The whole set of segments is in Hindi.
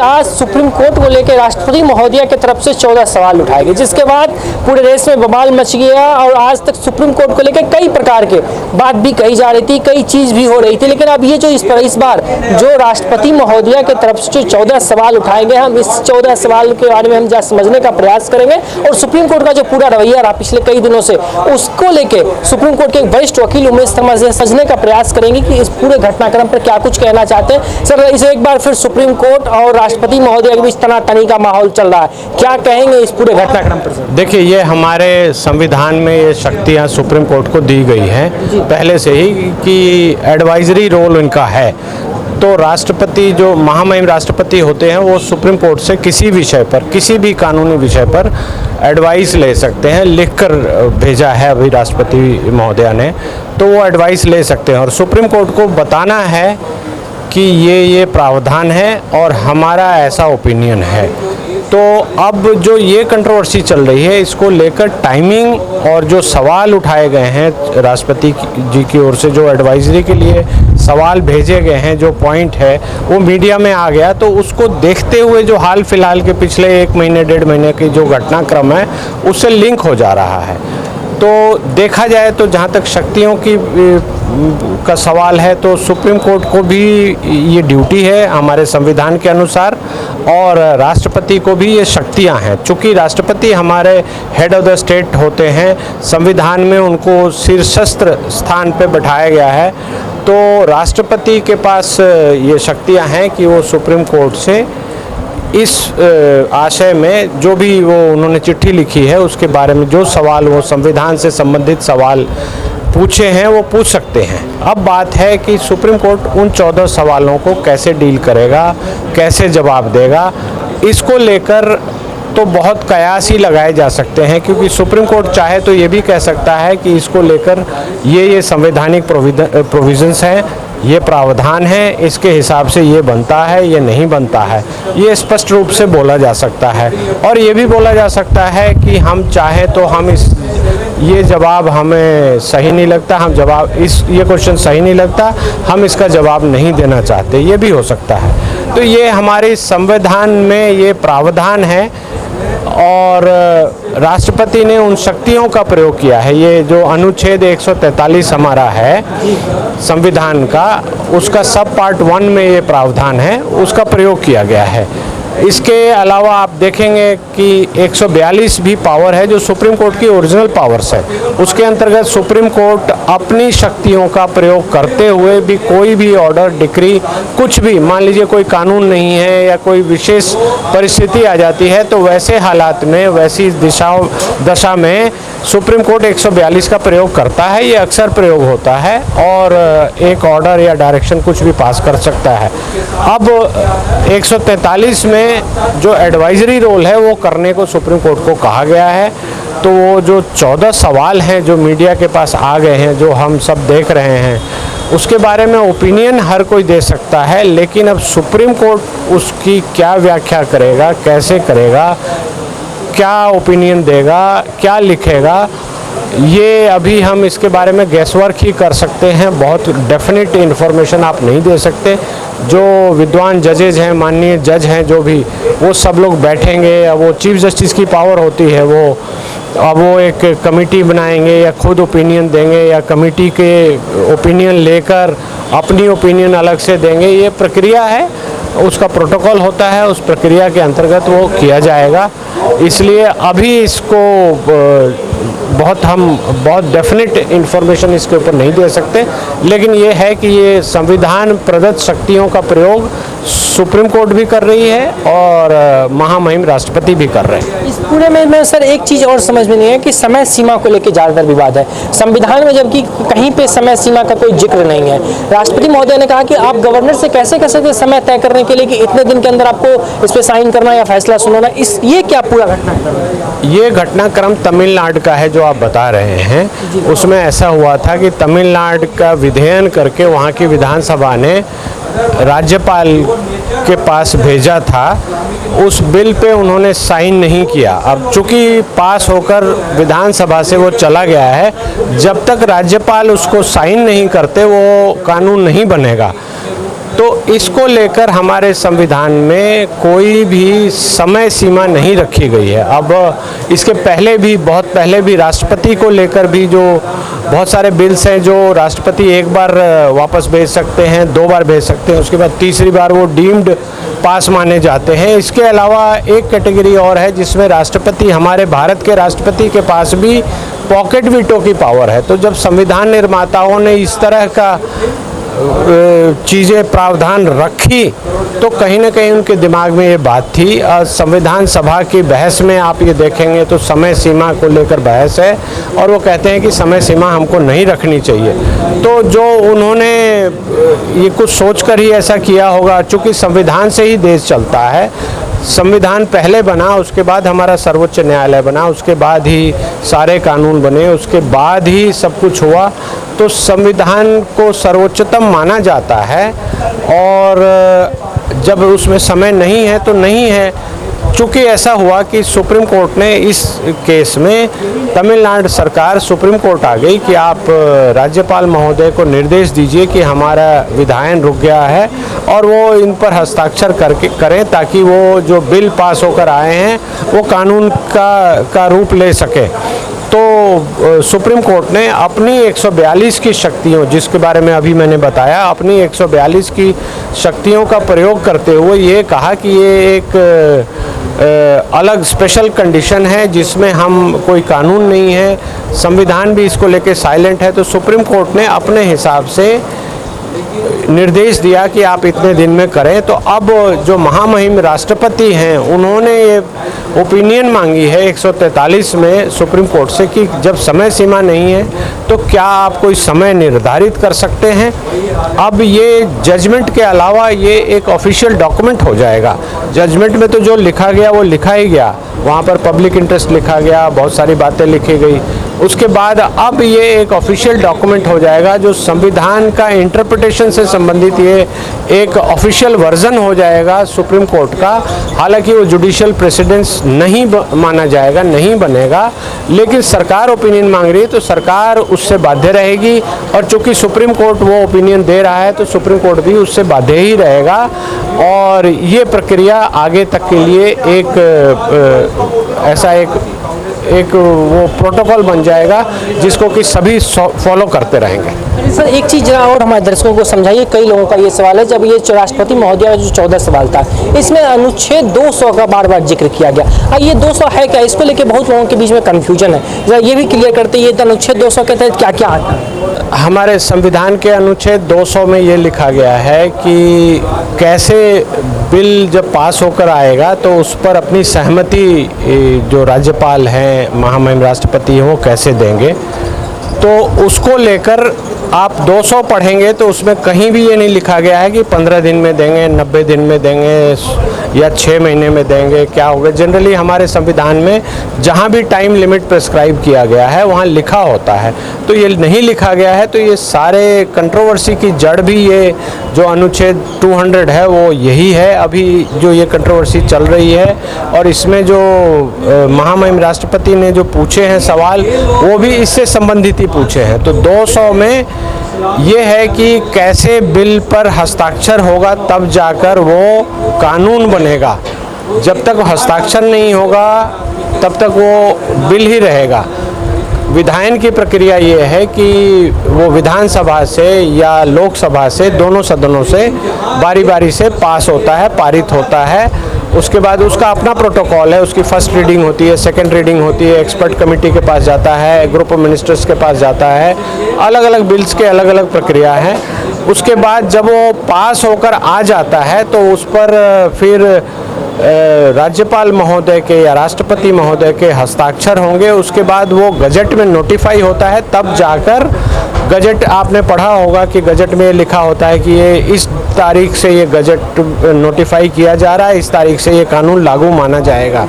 आज सुप्रीम कोर्ट को लेकर राष्ट्रपति महोदया की तरफ से 14 सवाल उठाए गए, जिसके बाद पूरे देश में बवाल मच गया और आज तक सुप्रीम कोर्ट को लेकर कई प्रकार के बात भी कही जा रही थी, कई चीज़ भी हो रही थी। लेकिन अब ये जो इस बार जो राष्ट्रपति महोदया की तरफ से जो 14 सवाल उठाए गए, हम इस 14 सवाल के बारे में हम समझने का प्रयास करेंगे और सुप्रीम कोर्ट का जो पूरा रवैया रहा पिछले कई दिनों से, उसको लेके सुप्रीम कोर्ट के वरिष्ठ वकील उमेश शर्मा से समझने का प्रयास करेंगे कि इस पूरे घटनाक्रम पर क्या कुछ कहना चाहते हैं। सर, इसे एक बार फिर सुप्रीम कोर्ट और राष्ट्रपति महोदय के बीच तनातनी का माहौल चल रहा है, क्या कहेंगे इस पूरे घटनाक्रम पर? देखिए, ये हमारे संविधान में ये शक्तियाँ सुप्रीम कोर्ट को दी गई हैं पहले से ही कि एडवाइजरी रोल इनका है। तो राष्ट्रपति जो महामहिम राष्ट्रपति होते हैं वो सुप्रीम कोर्ट से किसी विषय पर, किसी भी कानूनी विषय पर एडवाइस ले सकते हैं। लिखकर भेजा है अभी राष्ट्रपति महोदया ने, तो वो एडवाइस ले सकते हैं और सुप्रीम कोर्ट को बताना है कि ये प्रावधान है और हमारा ऐसा ओपिनियन है। तो अब जो ये कंट्रोवर्सी चल रही है, इसको लेकर टाइमिंग और जो सवाल उठाए गए हैं राष्ट्रपति जी की ओर से, जो एडवाइजरी के लिए सवाल भेजे गए हैं, जो पॉइंट है वो मीडिया में आ गया, तो उसको देखते हुए जो हाल फिलहाल के पिछले 1 महीने 1.5 महीने की जो घटनाक्रम है उससे लिंक हो जा रहा है। तो देखा जाए तो जहाँ तक शक्तियों की का सवाल है, तो सुप्रीम कोर्ट को भी ये ड्यूटी है हमारे संविधान के अनुसार और राष्ट्रपति को भी ये शक्तियाँ हैं। चूँकि राष्ट्रपति हमारे हेड ऑफ द स्टेट होते हैं, संविधान में उनको शीर्षस्थ स्थान पे बैठाया गया है, तो राष्ट्रपति के पास ये शक्तियाँ हैं कि वो सुप्रीम कोर्ट से इस आशय में जो भी वो उन्होंने चिट्ठी लिखी है उसके बारे में जो सवाल वो संविधान से संबंधित सवाल पूछे हैं वो पूछ सकते हैं। अब बात है कि सुप्रीम कोर्ट उन 14 सवालों को कैसे डील करेगा, कैसे जवाब देगा, इसको लेकर तो बहुत कयास ही लगाए जा सकते हैं। क्योंकि सुप्रीम कोर्ट चाहे तो ये भी कह सकता है कि इसको लेकर ये संवैधानिक प्रोविजंस हैं, ये प्रावधान है, इसके हिसाब से ये बनता है, ये नहीं बनता है, ये स्पष्ट रूप से बोला जा सकता है। और ये भी बोला जा सकता है कि हम चाहे तो हम ये जवाब हमें सही नहीं लगता, ये क्वेश्चन सही नहीं लगता, हम इसका जवाब नहीं देना चाहते, ये भी हो सकता है। तो ये हमारे संविधान में ये प्रावधान है और राष्ट्रपति ने उन शक्तियों का प्रयोग किया है। ये जो अनुच्छेद 143 हमारा है संविधान का, उसका सब पार्ट 1 में ये प्रावधान है, उसका प्रयोग किया गया है। इसके अलावा आप देखेंगे कि 142 भी पावर है जो सुप्रीम कोर्ट की ओरिजिनल पावर्स है। उसके अंतर्गत सुप्रीम कोर्ट अपनी शक्तियों का प्रयोग करते हुए भी कोई भी ऑर्डर, डिक्री, कुछ भी, मान लीजिए कोई कानून नहीं है या कोई विशेष परिस्थिति आ जाती है, तो वैसे हालात में, वैसी दशा में सुप्रीम कोर्ट 142 का प्रयोग करता है। ये अक्सर प्रयोग होता है और एक ऑर्डर या डायरेक्शन कुछ भी पास कर सकता है। अब 143 में जो एडवाइजरी रोल है वो करने को सुप्रीम कोर्ट को कहा गया है। तो वो जो 14 सवाल हैं जो मीडिया के पास आ गए हैं, जो हम सब देख रहे हैं, उसके बारे में ओपिनियन हर कोई दे सकता है, लेकिन अब सुप्रीम कोर्ट उसकी क्या व्याख्या करेगा, कैसे करेगा, क्या ओपिनियन देगा, क्या लिखेगा, ये अभी हम इसके बारे में गैसवर्क ही कर सकते हैं। बहुत डेफिनेट इन्फॉर्मेशन आप नहीं दे सकते। जो विद्वान जजेज हैं, माननीय जज हैं, जो भी, वो सब लोग बैठेंगे, या वो चीफ जस्टिस की पावर होती है, वो एक कमेटी बनाएंगे या खुद ओपिनियन देंगे या कमेटी के ओपिनियन लेकर अपनी ओपिनियन अलग से देंगे। ये प्रक्रिया है, उसका प्रोटोकॉल होता है, उस प्रक्रिया के अंतर्गत वो किया जाएगा। इसलिए अभी इसको बहुत डेफिनेट इन्फॉर्मेशन इसके ऊपर नहीं दे सकते, लेकिन ये है कि ये संविधान प्रदत्त शक्तियों का प्रयोग सुप्रीम कोर्ट भी कर रही है और महामहिम राष्ट्रपति भी कर रहे हैं। इस पूरे में सर एक चीज़ और समझ में नहीं है कि समय सीमा को लेकर ज़्यादातर विवाद है संविधान में, जबकि कहीं पे समय सीमा का कोई जिक्र नहीं है। राष्ट्रपति महोदय ने कहा कि आप गवर्नर से कैसे कर सकते समय तय करने के लिए कि इतने दिन के अंदर आपको इस पर साइन करना या फैसला सुनाना। ये क्या पूरा घटनाक्रम है? ये घटनाक्रम तमिलनाडु का है जो आप बता रहे हैं। उसमें ऐसा हुआ था कि तमिलनाडु का विधेयन करके वहाँ की विधानसभा ने राज्यपाल के पास भेजा था, उस बिल पे उन्होंने साइन नहीं किया। अब चूंकि पास होकर विधानसभा से वो चला गया है, जब तक राज्यपाल उसको साइन नहीं करते वो कानून नहीं बनेगा। तो इसको लेकर हमारे संविधान में कोई भी समय सीमा नहीं रखी गई है। अब इसके पहले भी, बहुत पहले भी राष्ट्रपति को लेकर भी जो बहुत सारे बिल्स हैं जो राष्ट्रपति एक बार वापस भेज सकते हैं, 2 बार भेज सकते हैं, उसके बाद तीसरी बार वो डीम्ड पास माने जाते हैं। इसके अलावा एक कैटेगरी और है जिसमें राष्ट्रपति, हमारे भारत के राष्ट्रपति के पास भी पॉकेट वीटो की पावर है। तो जब संविधान निर्माताओं ने इस तरह का चीज़ें प्रावधान रखी तो कहीं ना कहीं उनके दिमाग में ये बात थी। संविधान सभा की बहस में आप ये देखेंगे तो समय सीमा को लेकर बहस है और वो कहते हैं कि समय सीमा हमको नहीं रखनी चाहिए। तो जो उन्होंने ये कुछ सोचकर ही ऐसा किया होगा, चूँकि संविधान से ही देश चलता है। संविधान पहले बना, उसके बाद हमारा सर्वोच्च न्यायालय बना, उसके बाद ही सारे कानून बने, उसके बाद ही सब कुछ हुआ। तो संविधान को सर्वोच्चतम माना जाता है और जब उसमें समय नहीं है तो नहीं है। चूँकि ऐसा हुआ कि सुप्रीम कोर्ट ने इस केस में, तमिलनाडु सरकार सुप्रीम कोर्ट आ गई कि आप राज्यपाल महोदय को निर्देश दीजिए कि हमारा विधायन रुक गया है और वो इन पर हस्ताक्षर करके करें ताकि वो जो बिल पास होकर आए हैं वो कानून का रूप ले सके। तो सुप्रीम कोर्ट ने अपनी 142 की शक्तियों, जिसके बारे में अभी मैंने बताया, अपनी 142 की शक्तियों का प्रयोग करते हुए ये कहा कि ये एक अलग स्पेशल कंडीशन है जिसमें हम कोई कानून नहीं है, संविधान भी इसको लेके साइलेंट है। तो सुप्रीम कोर्ट ने अपने हिसाब से निर्देश दिया कि आप इतने दिन में करें। तो अब जो महामहिम राष्ट्रपति हैं उन्होंने ये ओपिनियन मांगी है 143 में सुप्रीम कोर्ट से कि जब समय सीमा नहीं है तो क्या आप कोई समय निर्धारित कर सकते हैं। अब ये जजमेंट के अलावा ये एक ऑफिशियल डॉक्यूमेंट हो जाएगा। जजमेंट में तो जो लिखा गया वो लिखा ही गया, वहाँ पर पब्लिक इंटरेस्ट लिखा गया, बहुत सारी बातें लिखी गई। उसके बाद अब ये एक ऑफिशियल डॉक्यूमेंट हो जाएगा जो संविधान का इंटरप्रिटेशन से संबंधित ये एक ऑफिशियल वर्जन हो जाएगा सुप्रीम कोर्ट का। हालांकि वो जुडिशियल प्रेसिडेंस नहीं माना जाएगा, नहीं बनेगा, लेकिन सरकार ओपिनियन मांग रही है तो सरकार उससे बाध्य रहेगी। और चूंकि सुप्रीम कोर्ट वो ओपिनियन दे रहा है तो सुप्रीम कोर्ट भी उससे बाध्य ही रहेगा और ये प्रक्रिया आगे तक के लिए एक वो प्रोटोकॉल बन जाएगा जिसको कि सभी फॉलो करते रहेंगे। सर एक चीज़ जरा और हमारे दर्शकों को समझाइए, कई लोगों का ये सवाल है, जब ये राष्ट्रपति महोदय का जो 14 सवाल था इसमें अनुच्छेद 200 का बार बार जिक्र किया गया। ये 200 है क्या, इसको लेके बहुत लोगों के बीच में कन्फ्यूजन है, जरा ये भी क्लियर करते ये अनुच्छेद 200 के तहत क्या क्या आता है। हमारे संविधान के अनुच्छेद 200 में ये लिखा गया है कि कैसे बिल जब पास होकर आएगा तो उस पर अपनी सहमति जो राज्यपाल हैं, महामहिम राष्ट्रपति हैं, वो कैसे देंगे। तो उसको लेकर आप 200 पढ़ेंगे तो उसमें कहीं भी ये नहीं लिखा गया है कि 15 दिन में देंगे, 90 दिन में देंगे या 6 महीने में देंगे, क्या होगा। जनरली हमारे संविधान में जहाँ भी टाइम लिमिट प्रेस्क्राइब किया गया है वहाँ लिखा होता है, तो ये नहीं लिखा गया है। तो ये सारे कंट्रोवर्सी की जड़ भी ये जो अनुच्छेद 200 है वो यही है अभी जो ये कंट्रोवर्सी चल रही है। और इसमें जो महामहिम राष्ट्रपति ने जो पूछे हैं सवाल वो भी इससे संबंधित ही पूछे हैं। तो 200 में ये है कि कैसे बिल पर हस्ताक्षर होगा तब जाकर वो कानून बनेगा। जब तक हस्ताक्षर नहीं होगा तब तक वो बिल ही रहेगा। विधायन की प्रक्रिया ये है कि वो विधानसभा से या लोकसभा से, दोनों सदनों से बारी बारी से पास होता है, पारित होता है। उसके बाद उसका अपना प्रोटोकॉल है, उसकी फर्स्ट रीडिंग होती है, सेकंड रीडिंग होती है, एक्सपर्ट कमेटी के पास जाता है, ग्रुप ऑफ मिनिस्टर्स के पास जाता है, अलग अलग बिल्स के अलग अलग प्रक्रिया है। उसके बाद जब वो पास होकर आ जाता है तो उस पर फिर राज्यपाल महोदय के या राष्ट्रपति महोदय के हस्ताक्षर होंगे। उसके बाद वो गजट में नोटिफाई होता है, तब जाकर गजट, आपने पढ़ा होगा कि गजट में लिखा होता है कि ये इस तारीख से ये गजट नोटिफाई किया जा रहा है, इस तारीख से ये कानून लागू माना जाएगा।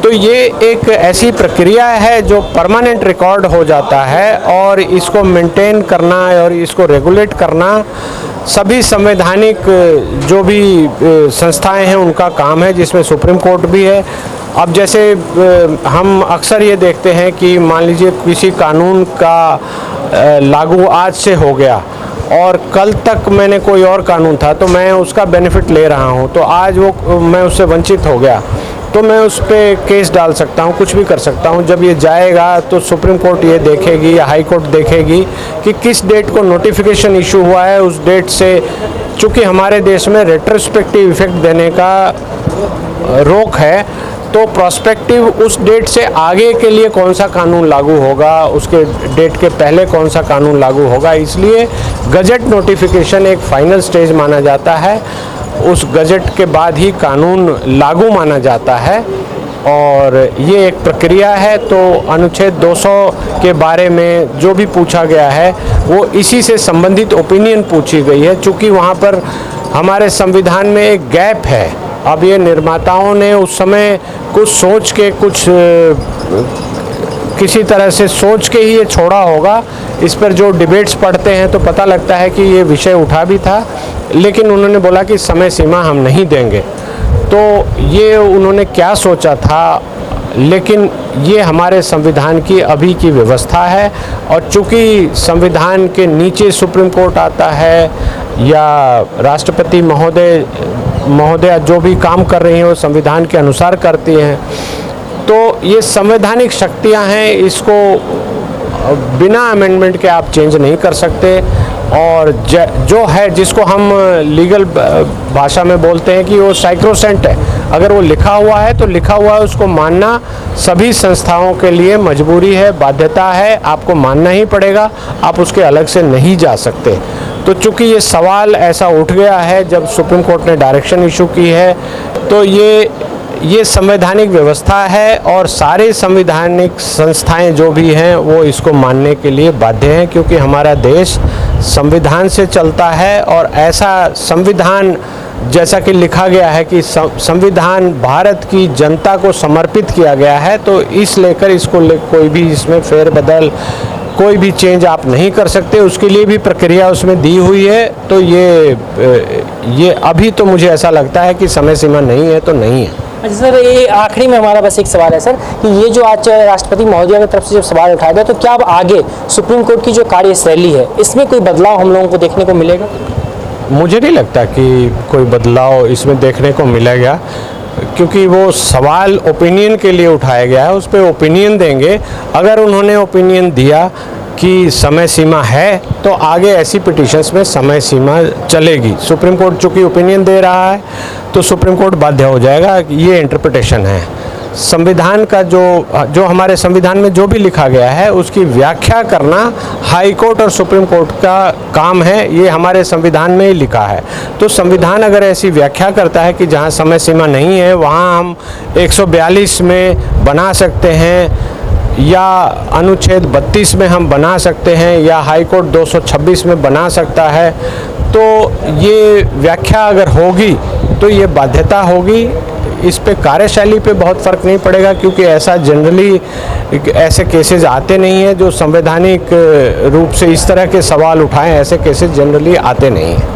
तो ये एक ऐसी प्रक्रिया है जो परमानेंट रिकॉर्ड हो जाता है और इसको मेंटेन करना और इसको रेगुलेट करना सभी संवैधानिक जो भी संस्थाएं हैं उनका काम है, जिसमें सुप्रीम कोर्ट भी है। अब जैसे हम अक्सर ये देखते हैं कि मान लीजिए किसी कानून का लागू आज से हो गया और कल तक मैंने कोई और कानून था तो मैं उसका बेनिफिट ले रहा हूँ, तो आज वो मैं उससे वंचित हो गया तो मैं उस पर केस डाल सकता हूँ, कुछ भी कर सकता हूँ। जब ये जाएगा तो सुप्रीम कोर्ट ये देखेगी या हाई कोर्ट देखेगी कि किस डेट को नोटिफिकेशन इशू हुआ है, उस डेट से, चूँकि हमारे देश में रेट्रोस्पेक्टिव इफेक्ट देने का रोक है, तो प्रोस्पेक्टिव उस डेट से आगे के लिए कौन सा कानून लागू होगा, उसके डेट के पहले कौन सा कानून लागू होगा, इसलिए गजट नोटिफिकेशन एक फाइनल स्टेज माना जाता है। उस गजट के बाद ही कानून लागू माना जाता है और ये एक प्रक्रिया है। तो अनुच्छेद 200 के बारे में जो भी पूछा गया है वो इसी से संबंधित ओपिनियन पूछी गई है, चूँकि वहाँ पर हमारे संविधान में एक गैप है। अब ये निर्माताओं ने उस समय कुछ सोच के, कुछ किसी तरह से सोच के ही ये छोड़ा होगा। इस पर जो डिबेट्स पढ़ते हैं तो पता लगता है कि ये विषय उठा भी था, लेकिन उन्होंने बोला कि समय सीमा हम नहीं देंगे। तो ये उन्होंने क्या सोचा था, लेकिन ये हमारे संविधान की अभी की व्यवस्था है। और चूँकि संविधान के नीचे सुप्रीम कोर्ट आता है या राष्ट्रपति महोदया जो भी काम कर रही हैं वो संविधान के अनुसार करती हैं, तो ये संवैधानिक शक्तियां हैं, इसको बिना अमेंडमेंट के आप चेंज नहीं कर सकते। और जो है, जिसको हम लीगल भाषा में बोलते हैं कि वो साइक्रोसेंट है, अगर वो लिखा हुआ है तो लिखा हुआ है, उसको मानना सभी संस्थाओं के लिए मजबूरी है, बाध्यता है, आपको मानना ही पड़ेगा, आप उसके अलग से नहीं जा सकते। तो चूँकि ये सवाल ऐसा उठ गया है जब सुप्रीम कोर्ट ने डायरेक्शन इशू की है, तो ये संवैधानिक व्यवस्था है और सारे संवैधानिक संस्थाएं जो भी हैं वो इसको मानने के लिए बाध्य हैं, क्योंकि हमारा देश संविधान से चलता है। और ऐसा संविधान, जैसा कि लिखा गया है कि संविधान भारत की जनता को समर्पित किया गया है, तो इस लेकर इसको कोई भी इसमें फेरबदल, कोई भी चेंज आप नहीं कर सकते, उसके लिए भी प्रक्रिया उसमें दी हुई है। तो ये अभी तो मुझे ऐसा लगता है कि समय सीमा नहीं है तो नहीं है। अच्छा सर, ये आखिरी में हमारा बस एक सवाल है सर कि ये जो आज राष्ट्रपति महोदया की तरफ से जब सवाल उठाया गया, तो क्या अब आगे सुप्रीम कोर्ट की जो कार्यशैली है इसमें कोई बदलाव हम लोगों को देखने को मिलेगा? मुझे नहीं लगता कि कोई बदलाव इसमें देखने को मिलेगा, क्योंकि वो सवाल ओपिनियन के लिए उठाया गया है, उस पर ओपिनियन देंगे। अगर उन्होंने ओपिनियन दिया कि समय सीमा है तो आगे ऐसी पिटिशंस में समय सीमा चलेगी। सुप्रीम कोर्ट चूँकि ओपिनियन दे रहा है तो सुप्रीम कोर्ट बाध्य हो जाएगा, ये इंटरप्रिटेशन है। संविधान का जो हमारे संविधान में जो भी लिखा गया है उसकी व्याख्या करना हाई कोर्ट और सुप्रीम कोर्ट का काम है, ये हमारे संविधान में ही लिखा है। तो संविधान अगर ऐसी व्याख्या करता है कि जहाँ समय सीमा नहीं है वहाँ हम 142 में बना सकते हैं या अनुच्छेद 32 में हम बना सकते हैं या हाई कोर्ट 226 में बना सकता है, तो ये व्याख्या अगर होगी तो ये बाध्यता होगी। इस पे कार्यशैली पे बहुत फ़र्क नहीं पड़ेगा, क्योंकि ऐसा जनरली ऐसे केसेस आते नहीं हैं जो संवैधानिक रूप से इस तरह के सवाल उठाएं, ऐसे केसेस जनरली आते नहीं हैं।